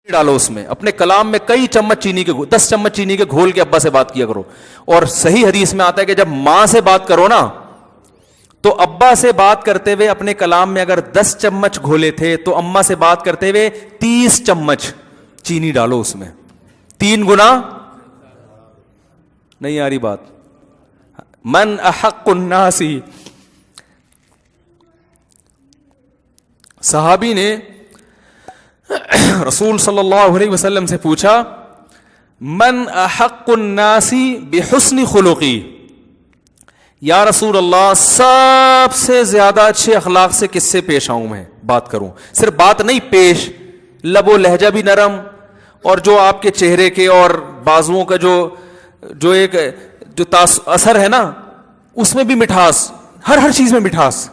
ڈالو اس میں، اپنے کلام میں کئی چمچ چینی کے 10 چمچ چینی کے گھول کے ابا سے بات کیا کرو. اور صحیح حدیث میں آتا ہے کہ جب ماں سے بات کرو نا تو ابا سے بات کرتے ہوئے اپنے کلام میں اگر 10 چمچ گھولے تھے تو اماں سے بات کرتے ہوئے 30 چمچ چینی ڈالو اس میں، 3 گنا. نہیں آ رہی بات؟ من احق الناس، صحابی نے رسول صلی اللہ علیہ وسلم سے پوچھا من احق الناس بحسن خلقی، یا رسول اللہ سب سے زیادہ اچھے اخلاق سے کس سے پیش آؤں میں بات کروں؟ صرف بات نہیں، پیش، لب و لہجہ بھی نرم، اور جو آپ کے چہرے کے اور بازوؤں کا جو ایک جو اثر ہے نا اس میں بھی مٹھاس، ہر چیز میں مٹھاس.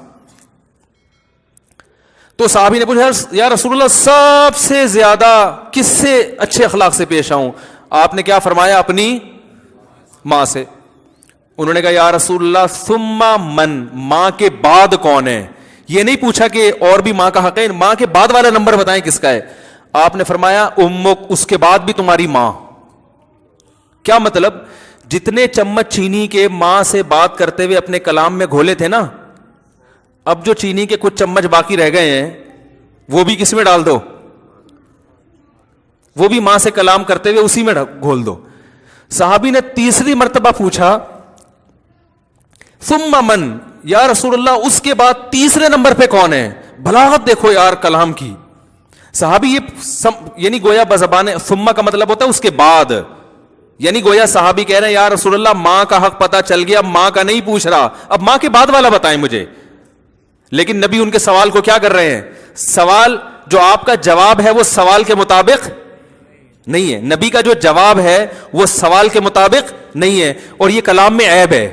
تو صحابی نے پوچھا یا رسول اللہ سب سے زیادہ کس سے اچھے اخلاق سے پیش آؤں؟ آپ نے کیا فرمایا؟ اپنی ماں سے. انہوں نے کہا یا رسول اللہ ثم من، ماں کے بعد کون ہے؟ یہ نہیں پوچھا کہ اور بھی ماں کا حق ہے، ماں کے بعد والا نمبر بتائیں کس کا ہے. آپ نے فرمایا امک، اس کے بعد بھی تمہاری ماں. کیا مطلب؟ جتنے چمچ چینی کے ماں سے بات کرتے ہوئے اپنے کلام میں گھولے تھے نا، اب جو چینی کے کچھ چمچ باقی رہ گئے ہیں وہ بھی کس میں ڈال دو، وہ بھی ماں سے کلام کرتے ہوئے اسی میں گھول دو. صحابی نے تیسری مرتبہ پوچھا ثم من، یا رسول اللہ اس کے بعد تیسرے نمبر پہ کون ہے؟ بلاغت دیکھو یار کلام کی. صحابی یہ یعنی گویا بزبان ثم کا مطلب ہوتا ہے اس کے بعد، یعنی گویا صحابی کہہ رہے ہیں یا رسول اللہ ماں کا حق پتہ چل گیا، ماں کا نہیں پوچھ رہا، اب ماں کے بعد والا بتائیں مجھے. لیکن نبی ان کے سوال کو کیا کر رہے ہیں؟ سوال جو آپ کا جواب ہے وہ سوال کے مطابق نہیں ہے، نبی کا جو جواب ہے وہ سوال کے مطابق نہیں ہے. اور یہ کلام میں عیب ہے،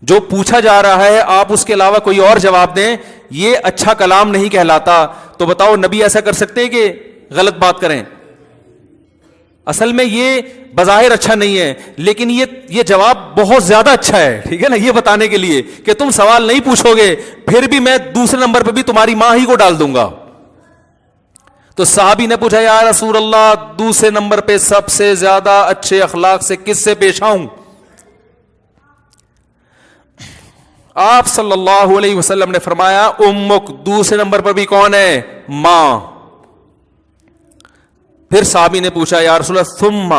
جو پوچھا جا رہا ہے آپ اس کے علاوہ کوئی اور جواب دیں، یہ اچھا کلام نہیں کہلاتا. تو بتاؤ نبی ایسا کر سکتے ہیں کہ غلط بات کریں؟ اصل میں یہ بظاہر اچھا نہیں ہے، لیکن یہ جواب بہت زیادہ اچھا ہے، ٹھیک ہے نا، یہ بتانے کے لیے کہ تم سوال نہیں پوچھو گے پھر بھی میں دوسرے نمبر پہ بھی تمہاری ماں ہی کو ڈال دوں گا. تو صحابی نے پوچھا یا رسول اللہ دوسرے نمبر پہ سب سے زیادہ اچھے اخلاق سے کس سے پیش آؤں؟ آپ صلی اللہ علیہ وسلم نے فرمایا امک، دوسرے نمبر پر بھی کون ہے؟ ماں. پھر صحابی نے پوچھا یا رسول اللہ ثم،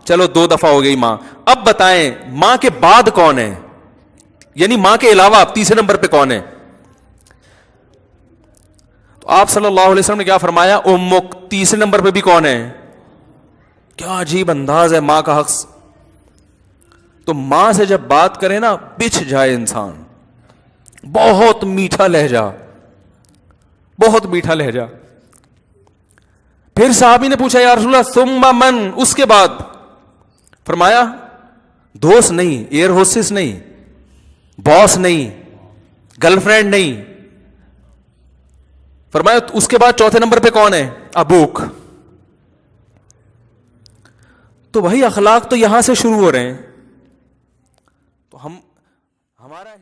چلو 2 دفعہ ہو گئی ماں، اب بتائیں ماں کے بعد کون ہے، یعنی ماں کے علاوہ اب تیسرے نمبر پہ کون ہے؟ تو آپ صلی اللہ علیہ وسلم نے کیا فرمایا؟ امک، تیسرے نمبر پہ بھی کون ہے؟ کیا عجیب انداز ہے ماں کا حق. تو ماں سے جب بات کرے نا بچھ جائے انسان، بہت میٹھا لہجہ، بہت میٹھا لہجہ. پھر صحابی نے پوچھا یا رسول اللہ ثم من، اس کے بعد فرمایا دوست نہیں، ایئر ہوسٹس نہیں، باس نہیں، گرل فرینڈ نہیں، فرمایا اس کے بعد چوتھے نمبر پہ کون ہے؟ ابوک. تو وہی اخلاق تو یہاں سے شروع ہو رہے ہیں. تو ہمارا